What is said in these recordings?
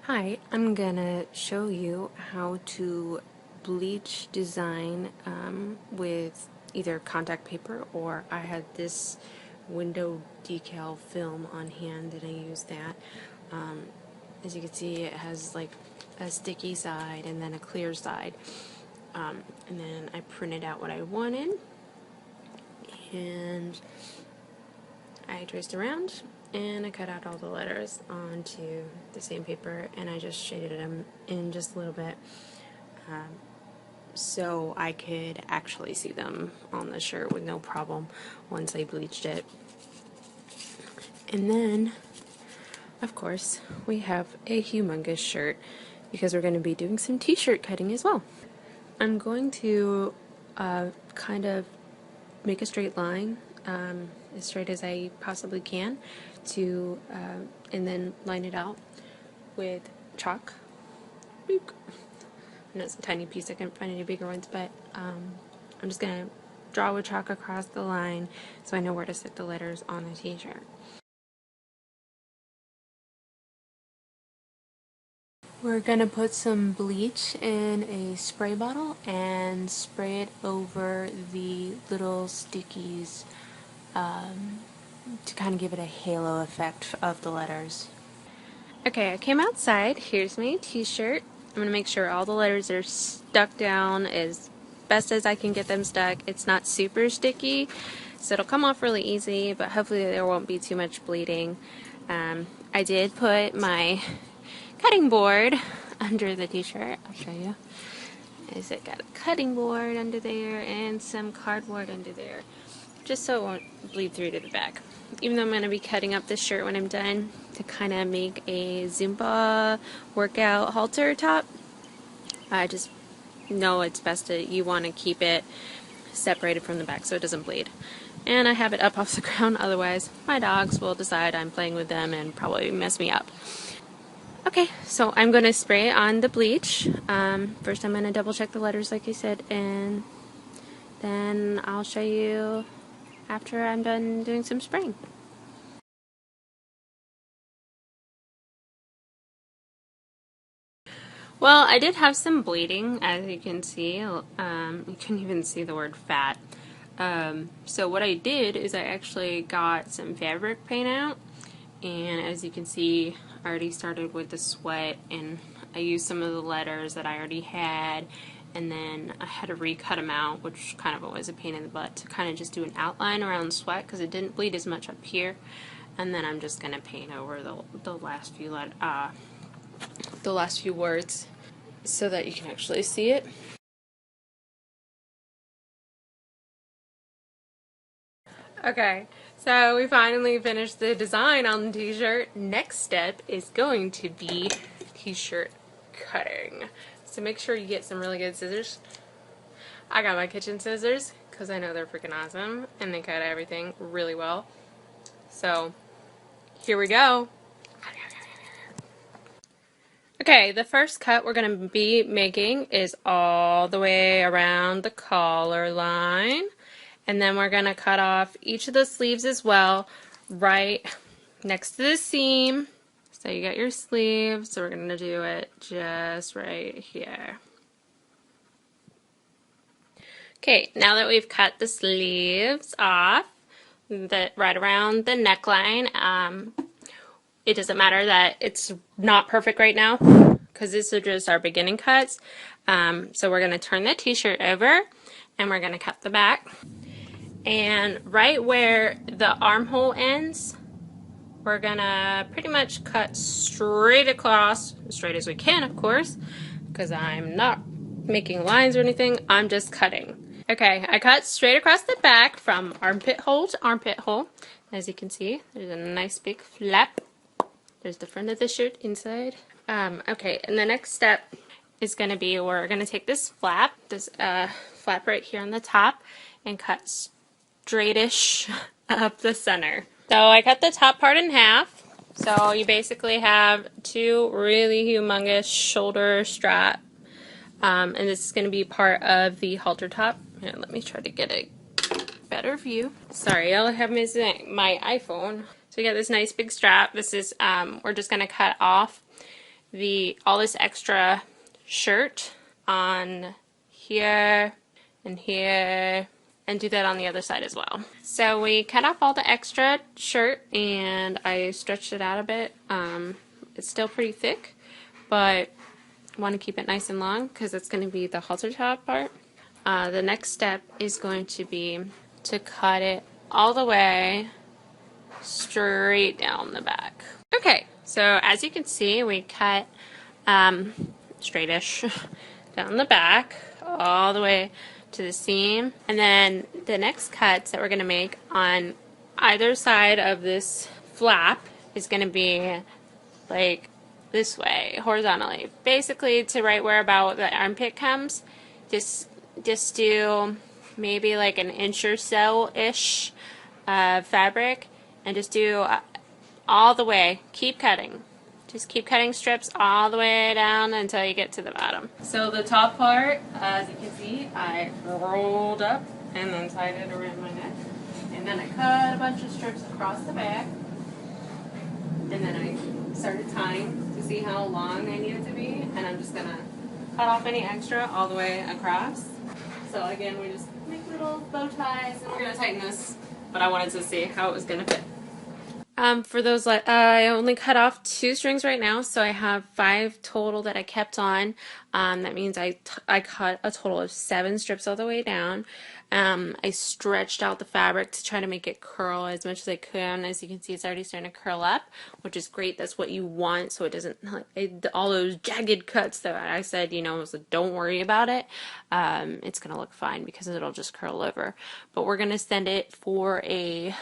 Hi, I'm gonna show you how to bleach design with either contact paper, or I had this window decal film on hand and I used that. As you can see, it has like a sticky side and then a clear side. And then I printed out what I wanted and I traced around and I cut out all the letters onto the same paper and I just shaded them in just a little bit so I could actually see them on the shirt with no problem once I bleached it. And then, of course, we have a humongous shirt because we're going to be doing some t-shirt cutting as well. I'm going to kind of make a straight line, as straight as I possibly can, and then line it out with chalk. I know it's a tiny piece, I couldn't find any bigger ones, but I'm just going to draw with chalk across the line so I know where to stick the letters on the t-shirt. We're going to put some bleach in a spray bottle and spray it over the little stickies to kind of give it a halo effect of the letters. Okay, I came outside. Here's my t-shirt. I'm going to make sure all the letters are stuck down as best as I can get them stuck. It's not super sticky, so it'll come off really easy, but hopefully there won't be too much bleeding. I did put my cutting board under the t-shirt. I'll show you. Is it got a cutting board under there and some cardboard under there, just so it won't bleed through to the back. Even though I'm going to be cutting up this shirt when I'm done to kind of make a Zumba workout halter top, I just know it's best that you want to keep it separated from the back so it doesn't bleed. And I have it up off the ground, otherwise my dogs will decide I'm playing with them and probably mess me up. Okay, so I'm going to spray on the bleach. First I'm going to double check the letters like I said, and then I'll show you after I'm done doing some spraying. Well, I did have some bleeding, as you can see. You couldn't even see the word fat. So what I did is I actually got some fabric paint out, and as you can see, I already started with the sweat, and I used some of the letters that I already had, and then I had to recut them out, which kind of was a pain in the butt to kind of just do an outline around sweat because it didn't bleed as much up here. And then I'm just gonna paint over the last few words so that you can actually see it. Okay, so we finally finished the design on the t-shirt. Next step is going to be t-shirt cutting. So make sure you get some really good scissors. I got my kitchen scissors because I know they're freaking awesome and they cut everything really well. So here we go. Okay, the first cut we're going to be making is all the way around the collar line. And then we're going to cut off each of the sleeves as well, right next to the seam. So you got your sleeves, so we're going to do it just right here. Okay, now that we've cut the sleeves off, right around the neckline, it doesn't matter that it's not perfect right now because these are just our beginning cuts. So we're going to turn the t-shirt over and we're going to cut the back. And right where the armhole ends, we're going to pretty much cut straight across, as straight as we can, of course, because I'm not making lines or anything, I'm just cutting. Okay, I cut straight across the back from armpit hole to armpit hole. As you can see, there's a nice big flap. There's the front of the shirt inside. Okay, and the next step is going to be we're going to take this flap right here on the top, and cut straightish up the center. So I cut the top part in half. So you basically have two really humongous shoulder strap, and this is going to be part of the halter top. Here, let me try to get a better view. Sorry, all I have is my iPhone. So we got this nice big strap. This is we're just going to cut off all this extra shirt on here and here, and do that on the other side as well. So we cut off all the extra shirt and I stretched it out a bit. It's still pretty thick, but I want to keep it nice and long because it's going to be the halter top part. The next step is going to be to cut it all the way straight down the back. Okay, so as you can see, we cut straightish down the back all the way to the seam, and then the next cuts that we're going to make on either side of this flap is going to be like this way, horizontally, basically to right where about the armpit comes. Just do maybe like an inch or so ish fabric, and just do all the way. Keep cutting. Just keep cutting strips all the way down until you get to the bottom. So the top part, as you can see, I rolled up and then tied it around my neck. And then I cut a bunch of strips across the back. And then I started tying to see how long I need it to be. And I'm just going to cut off any extra all the way across. So again, we just make little bow ties and we're going to tighten this. But I wanted to see how it was going to fit. For those, I only cut off 2 strings right now, so I have 5 total that I kept on. That means I cut a total of 7 strips all the way down. I stretched out the fabric to try to make it curl as much as I could. As you can see, it's already starting to curl up, which is great. That's what you want, so it doesn't, all those jagged cuts that I said, you know, so don't worry about it. It's going to look fine because it'll just curl over. But we're going to send it for a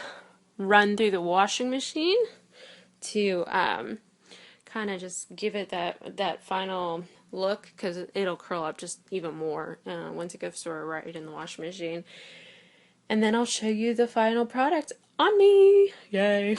run through the washing machine to kind of just give it that final look, because it'll curl up just even more once it goes through right in the washing machine. And then I'll show you the final product on me. Yay!